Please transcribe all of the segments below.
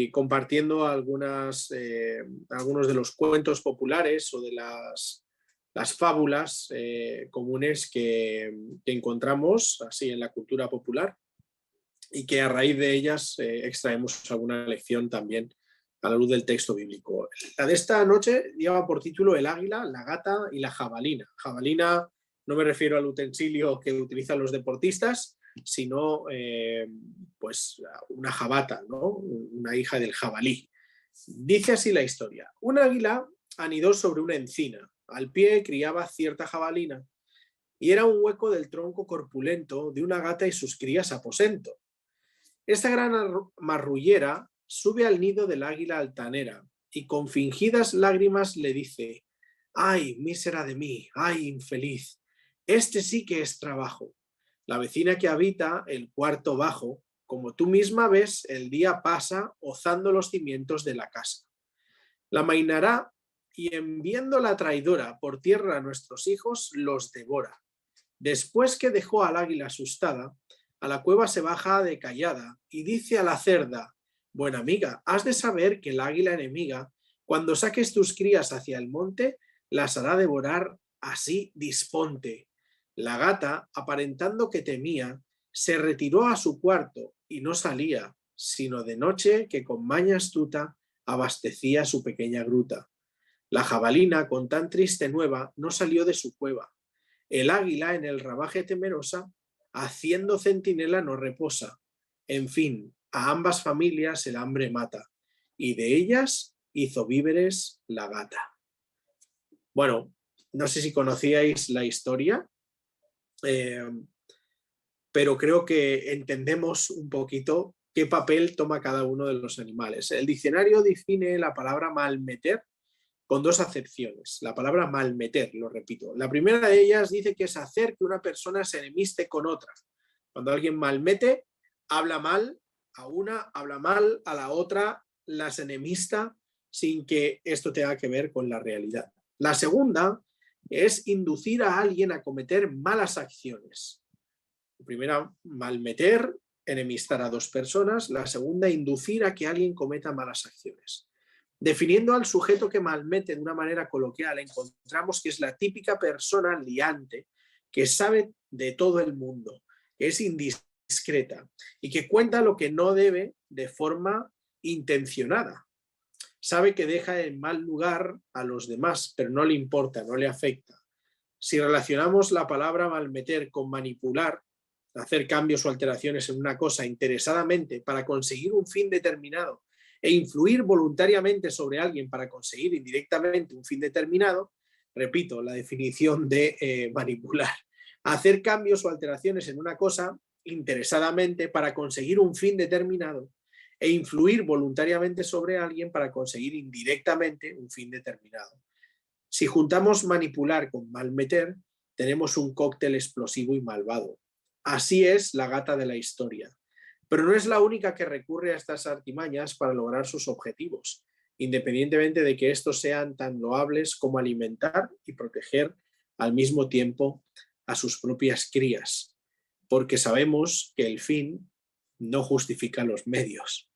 y compartiendo algunos de los cuentos populares o de las fábulas comunes que encontramos así en la cultura popular y que a raíz de ellas extraemos alguna lección también a la luz del texto bíblico. La de esta noche lleva por título El águila, la gata y la jabalina. Jabalina no me refiero al utensilio que utilizan los deportistas, sino pues una jabata, ¿no? Una hija del jabalí. Dice así la historia. Un águila anidó sobre una encina. Al pie criaba cierta jabalina y era un hueco del tronco corpulento de una gata y sus crías aposento. Esta gran marrullera sube al nido del águila altanera y con fingidas lágrimas le dice: ¡ay, mísera de mí! ¡Ay, infeliz! Este sí que es trabajo. La vecina que habita el cuarto bajo, como tú misma ves, el día pasa hozando los cimientos de la casa. La mainará y en viendo la traidora por tierra a nuestros hijos, los devora. Después que dejó al águila asustada, a la cueva se baja de callada y dice a la cerda: buena amiga, has de saber que el águila enemiga, cuando saques tus crías hacia el monte, las hará devorar, así disponte. La gata, aparentando que temía, se retiró a su cuarto y no salía, sino de noche que con maña astuta abastecía su pequeña gruta. La jabalina, con tan triste nueva, no salió de su cueva. El águila, en el ramaje temerosa, haciendo centinela no reposa. En fin, a ambas familias el hambre mata, y de ellas hizo víveres la gata. Bueno, no sé si conocíais la historia, pero creo que entendemos un poquito qué papel toma cada uno de los animales. El diccionario define la palabra malmeter con dos acepciones. La palabra malmeter, lo repito. La primera de ellas dice que es hacer que una persona se enemiste con otra. Cuando alguien malmete, habla mal a una, habla mal a la otra, las enemista sin que esto tenga que ver con la realidad. La segunda es inducir a alguien a cometer malas acciones. La primera, malmeter, enemistar a dos personas. La segunda, inducir a que alguien cometa malas acciones. Definiendo al sujeto que malmete de una manera coloquial, encontramos que es la típica persona liante que sabe de todo el mundo, que es indiscreta y que cuenta lo que no debe de forma intencionada. Sabe que deja en mal lugar a los demás, pero no le importa, no le afecta. Si relacionamos la palabra malmeter con manipular, hacer cambios o alteraciones en una cosa interesadamente para conseguir un fin determinado e influir voluntariamente sobre alguien para conseguir indirectamente un fin determinado, repito, la definición de manipular, hacer cambios o alteraciones en una cosa interesadamente para conseguir un fin determinado e influir voluntariamente sobre alguien para conseguir indirectamente un fin determinado. Si juntamos manipular con malmeter, tenemos un cóctel explosivo y malvado. Así es la gata de la historia. Pero no es la única que recurre a estas artimañas para lograr sus objetivos, independientemente de que estos sean tan loables como alimentar y proteger al mismo tiempo a sus propias crías, porque sabemos que el fin no justifica los medios.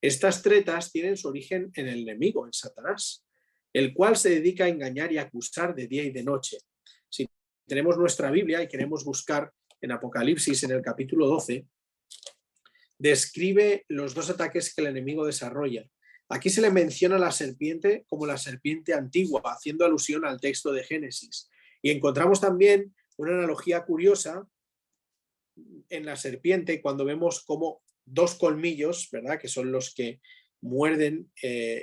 Estas tretas tienen su origen en el enemigo, en Satanás, el cual se dedica a engañar y acusar de día y de noche. Si tenemos nuestra Biblia y queremos buscar en Apocalipsis, en el capítulo 12, describe los dos ataques que el enemigo desarrolla. Aquí se le menciona a la serpiente como la serpiente antigua, haciendo alusión al texto de Génesis. Y encontramos también una analogía curiosa en la serpiente cuando vemos como dos colmillos, ¿verdad?, que son los que muerden,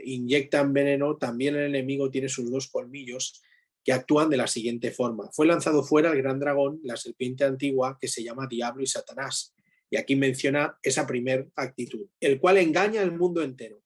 inyectan veneno. También el enemigo tiene sus dos colmillos que actúan de la siguiente forma. Fue lanzado fuera el gran dragón, la serpiente antigua, que se llama Diablo y Satanás. Y aquí menciona esa primera actitud, el cual engaña al mundo entero.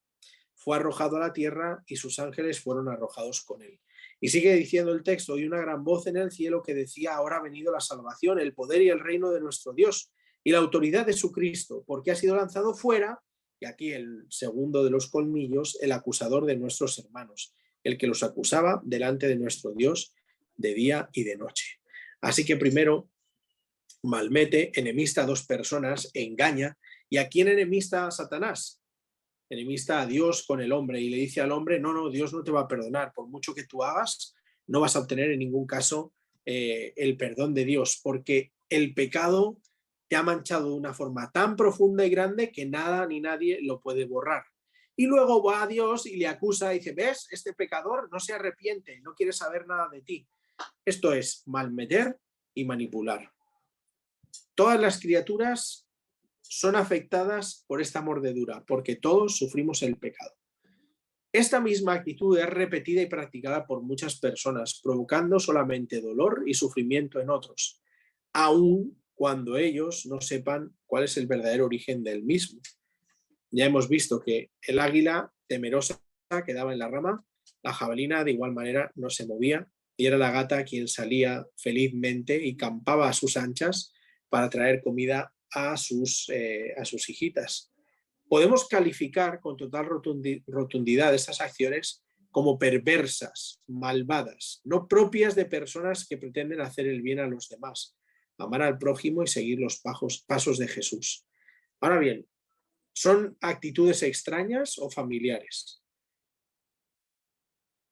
Fue arrojado a la tierra y sus ángeles fueron arrojados con él. Y sigue diciendo el texto: oí una gran voz en el cielo que decía: ahora ha venido la salvación, el poder y el reino de nuestro Dios y la autoridad de su Cristo, porque ha sido lanzado fuera, y aquí el segundo de los colmillos, el acusador de nuestros hermanos, el que los acusaba delante de nuestro Dios de día y de noche. Así que primero malmete, enemista a dos personas, engaña. ¿Y a quién enemista a Satanás? enemista a Dios con el hombre y le dice al hombre, no, Dios no te va a perdonar, por mucho que tú hagas, no vas a obtener en ningún caso el perdón de Dios, porque el pecado te ha manchado de una forma tan profunda y grande que nada ni nadie lo puede borrar. Y luego va a Dios y le acusa y dice, ¿ves? Este pecador no se arrepiente, no quiere saber nada de ti. Esto es malmeter y manipular. Todas las criaturas son afectadas por esta mordedura, porque todos sufrimos el pecado. Esta misma actitud es repetida y practicada por muchas personas, provocando solamente dolor y sufrimiento en otros, aun cuando ellos no sepan cuál es el verdadero origen del mismo. Ya hemos visto que el águila temerosa quedaba en la rama, la jabalina de igual manera no se movía y era la gata quien salía felizmente y campaba a sus anchas para traer comida a sus hijitas. Podemos calificar con total rotundidad estas acciones como perversas, malvadas, no propias de personas que pretenden hacer el bien a los demás, amar al prójimo y seguir los pasos de Jesús. Ahora bien, ¿son actitudes extrañas o familiares?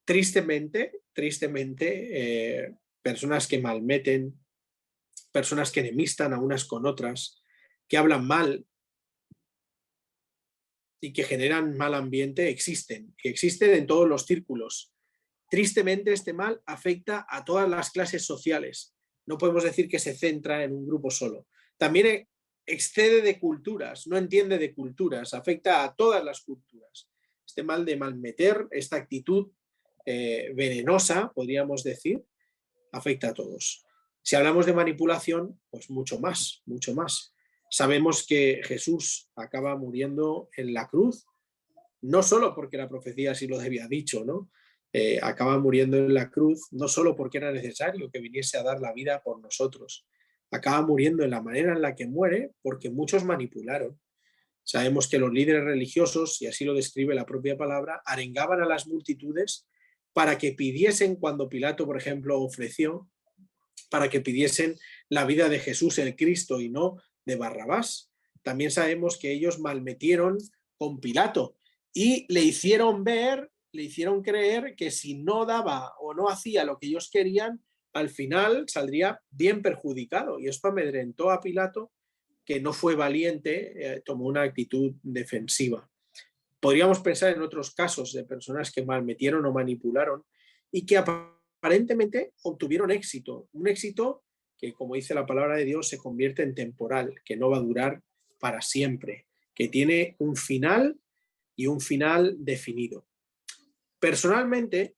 Tristemente, personas que malmeten, personas que enemistan a unas con otras, que hablan mal y que generan mal ambiente, existen en todos los círculos. Tristemente, este mal afecta a todas las clases sociales. No podemos decir que se centra en un grupo solo. También excede de culturas, no entiende de culturas, afecta a todas las culturas. Este mal de malmeter, esta actitud venenosa, podríamos decir, afecta a todos. Si hablamos de manipulación, pues mucho más, mucho más. Sabemos que Jesús acaba muriendo en la cruz, no solo porque la profecía así lo había dicho, ¿no? Acaba muriendo en la cruz, no solo porque era necesario que viniese a dar la vida por nosotros, acaba muriendo en la manera en la que muere porque muchos manipularon. Sabemos que los líderes religiosos, y así lo describe la propia palabra, arengaban a las multitudes para que pidiesen, cuando Pilato, por ejemplo, ofreció, para que pidiesen la vida de Jesús el Cristo y no de Barrabás. También sabemos que ellos malmetieron con Pilato y le hicieron ver, le hicieron creer que si no daba o no hacía lo que ellos querían, al final saldría bien perjudicado. Y esto amedrentó a Pilato, que no fue valiente, tomó una actitud defensiva. Podríamos pensar en otros casos de personas que malmetieron o manipularon y que aparentemente obtuvieron éxito, un éxito que, como dice la palabra de Dios, se convierte en temporal, que no va a durar para siempre, que tiene un final y un final definido. Personalmente,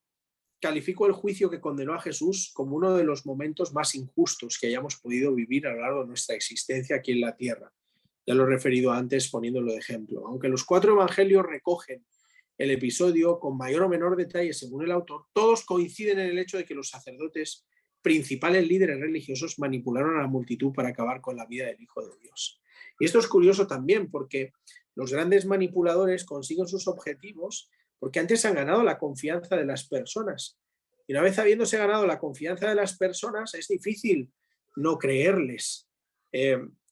califico el juicio que condenó a Jesús como uno de los momentos más injustos que hayamos podido vivir a lo largo de nuestra existencia aquí en la tierra. Ya lo he referido antes poniéndolo de ejemplo. Aunque los 4 evangelios recogen el episodio con mayor o menor detalle según el autor, todos coinciden en el hecho de que los sacerdotes, principales líderes religiosos, manipularon a la multitud para acabar con la vida del Hijo de Dios. Y esto es curioso también porque los grandes manipuladores consiguen sus objetivos porque antes han ganado la confianza de las personas. Y una vez habiéndose ganado la confianza de las personas, es difícil no creerles.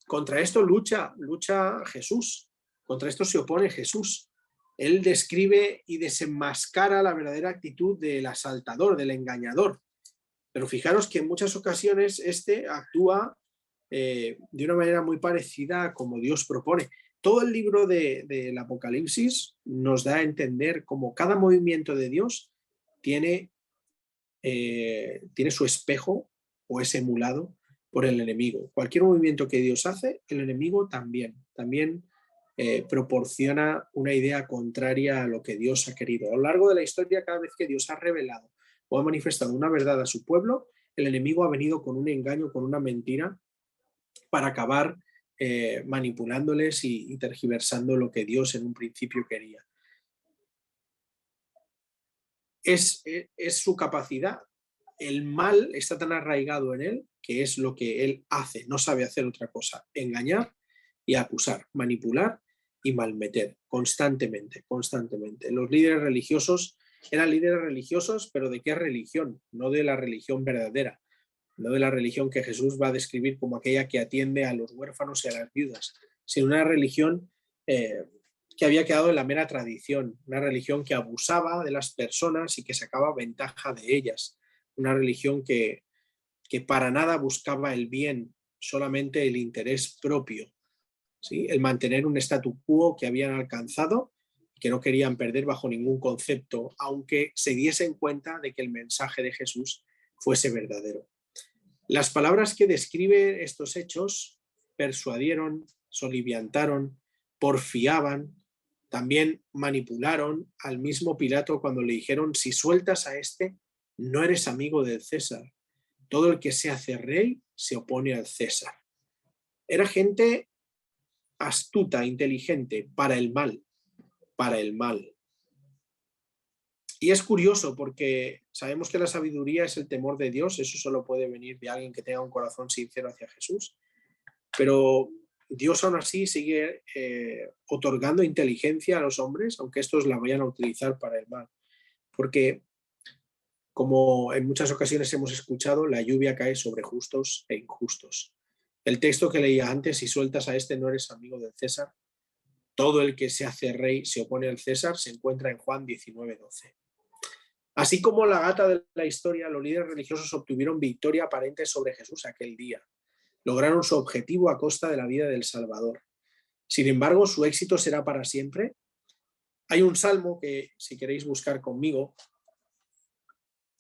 Contra esto lucha Jesús, contra esto se opone Jesús. Él describe y desenmascara la verdadera actitud del asaltador, del engañador. Pero fijaros que en muchas ocasiones este actúa de una manera muy parecida a como Dios propone. Todo el libro del Apocalipsis nos da a entender cómo cada movimiento de Dios tiene su espejo o es emulado por el enemigo. Cualquier movimiento que Dios hace, el enemigo también proporciona una idea contraria a lo que Dios ha querido. A lo largo de la historia, cada vez que Dios ha revelado o ha manifestado una verdad a su pueblo, el enemigo ha venido con un engaño, con una mentira, para acabar manipulándoles y tergiversando lo que Dios en un principio quería. Es su capacidad. El mal está tan arraigado en él que es lo que él hace, no sabe hacer otra cosa, engañar y acusar, manipular y malmeter constantemente. Los líderes religiosos eran líderes religiosos, pero ¿de qué religión? No de la religión verdadera, no de la religión que Jesús va a describir como aquella que atiende a los huérfanos y a las viudas, sino una religión que había quedado en la mera tradición, una religión que abusaba de las personas y que sacaba ventaja de ellas, una religión que para nada buscaba el bien, solamente el interés propio, ¿sí? El mantener un statu quo que habían alcanzado, que no querían perder bajo ningún concepto, aunque se diesen cuenta de que el mensaje de Jesús fuese verdadero. Las palabras que describen estos hechos persuadieron, soliviantaron, porfiaban, también manipularon al mismo Pilato cuando le dijeron: si sueltas a este, no eres amigo del César. Todo el que se hace rey se opone al César. Era gente astuta, inteligente, para el mal, para el mal. Y es curioso porque sabemos que la sabiduría es el temor de Dios, eso solo puede venir de alguien que tenga un corazón sincero hacia Jesús, pero Dios aún así sigue otorgando inteligencia a los hombres, aunque estos la vayan a utilizar para el mal, porque como en muchas ocasiones hemos escuchado, la lluvia cae sobre justos e injustos. El texto que leía antes: si sueltas a este, no eres amigo del César. Todo el que se hace rey se opone al César, se encuentra en Juan 19:12. Así como la gata de la historia, los líderes religiosos obtuvieron victoria aparente sobre Jesús aquel día. Lograron su objetivo a costa de la vida del Salvador. Sin embargo, ¿su éxito será para siempre? Hay un salmo que, si queréis buscar conmigo,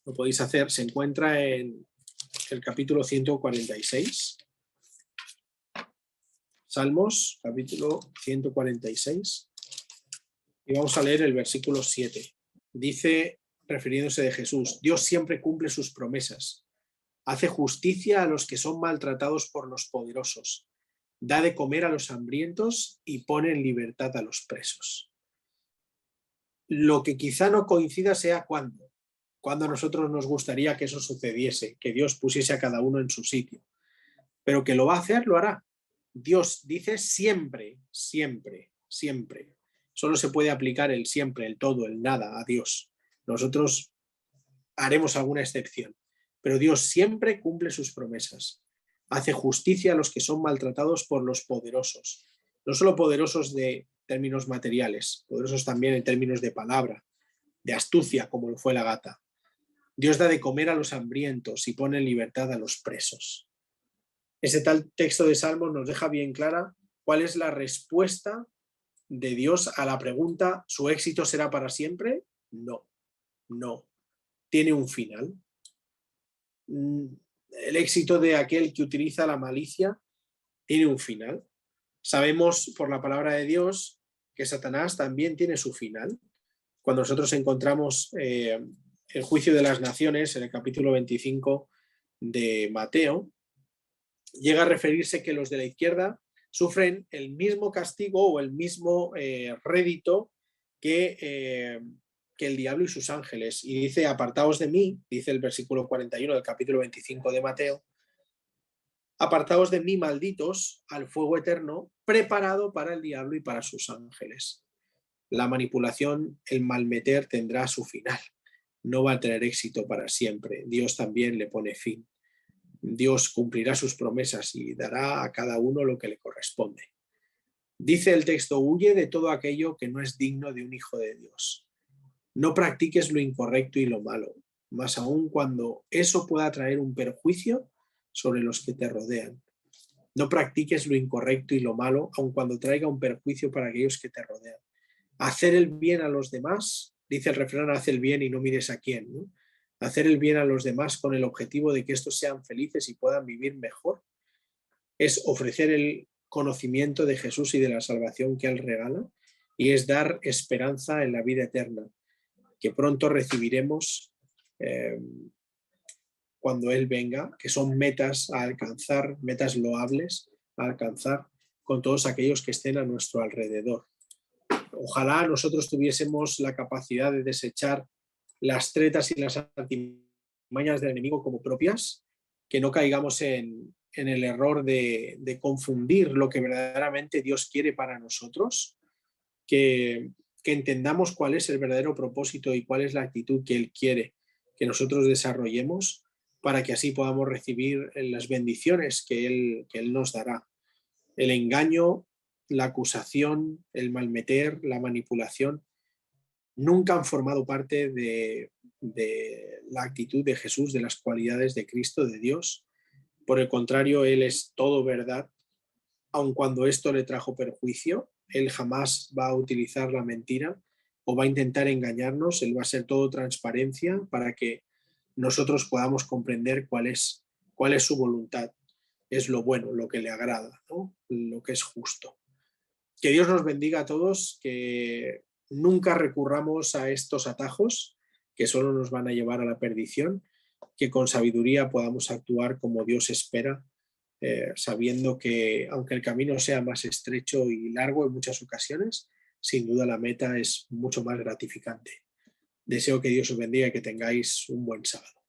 lo podéis hacer, se encuentra en el capítulo 146. Salmos, capítulo 146. Y vamos a leer el versículo 7. Dice, refiriéndose de Jesús: Dios siempre cumple sus promesas. Hace justicia a los que son maltratados por los poderosos. Da de comer a los hambrientos y pone en libertad a los presos. Lo que quizá no coincida sea cuándo a nosotros nos gustaría que eso sucediese, que Dios pusiese a cada uno en su sitio. Pero que lo va a hacer, lo hará. Dios dice siempre, siempre, siempre. Solo se puede aplicar el siempre, el todo, el nada a Dios. Nosotros haremos alguna excepción, pero Dios siempre cumple sus promesas. Hace justicia a los que son maltratados por los poderosos. No solo poderosos de términos materiales, poderosos también en términos de palabra, de astucia, como lo fue la gata. Dios da de comer a los hambrientos y pone en libertad a los presos. Ese tal texto de Salmos nos deja bien clara cuál es la respuesta de Dios a la pregunta: ¿su éxito será para siempre? No, no. Tiene un final. El éxito de aquel que utiliza la malicia tiene un final. Sabemos por la palabra de Dios que Satanás también tiene su final. Cuando nosotros encontramos el juicio de las naciones en el capítulo 25 de Mateo, llega a referirse que los de la izquierda sufren el mismo castigo o el mismo rédito que el diablo y sus ángeles. Y dice: apartaos de mí, dice el versículo 41 del capítulo 25 de Mateo: apartaos de mí, malditos, al fuego eterno preparado para el diablo y para sus ángeles. La manipulación, el malmeter tendrá su final. No va a tener éxito para siempre. Dios también le pone fin. Dios cumplirá sus promesas y dará a cada uno lo que le corresponde. Dice el texto: huye de todo aquello que no es digno de un hijo de Dios. No practiques lo incorrecto y lo malo, más aún cuando eso pueda traer un perjuicio sobre los que te rodean. No practiques lo incorrecto y lo malo, aun cuando traiga un perjuicio para aquellos que te rodean. Hacer el bien a los demás, dice el refrán: haz el bien y no mires a quién, ¿no? Hacer el bien a los demás con el objetivo de que estos sean felices y puedan vivir mejor, es ofrecer el conocimiento de Jesús y de la salvación que Él regala, y es dar esperanza en la vida eterna, que pronto recibiremos cuando Él venga, que son metas a alcanzar, metas loables a alcanzar con todos aquellos que estén a nuestro alrededor. Ojalá nosotros tuviésemos la capacidad de desechar las tretas y las artimañas del enemigo como propias, que no caigamos en el error de confundir lo que verdaderamente Dios quiere para nosotros, que entendamos cuál es el verdadero propósito y cuál es la actitud que Él quiere que nosotros desarrollemos, para que así podamos recibir las bendiciones que Él nos dará. El engaño la acusación, el malmeter, la manipulación, nunca han formado parte de la actitud de Jesús, de las cualidades de Cristo, de Dios. Por el contrario, Él es todo verdad, aun cuando esto le trajo perjuicio. Él jamás va a utilizar la mentira o va a intentar engañarnos. Él va a ser todo transparencia para que nosotros podamos comprender cuál es su voluntad. Es lo bueno, lo que le agrada, ¿no? Lo que es justo. Que Dios nos bendiga a todos, que nunca recurramos a estos atajos que solo nos van a llevar a la perdición, que con sabiduría podamos actuar como Dios espera, sabiendo que aunque el camino sea más estrecho y largo en muchas ocasiones, sin duda la meta es mucho más gratificante. Deseo que Dios os bendiga y que tengáis un buen sábado.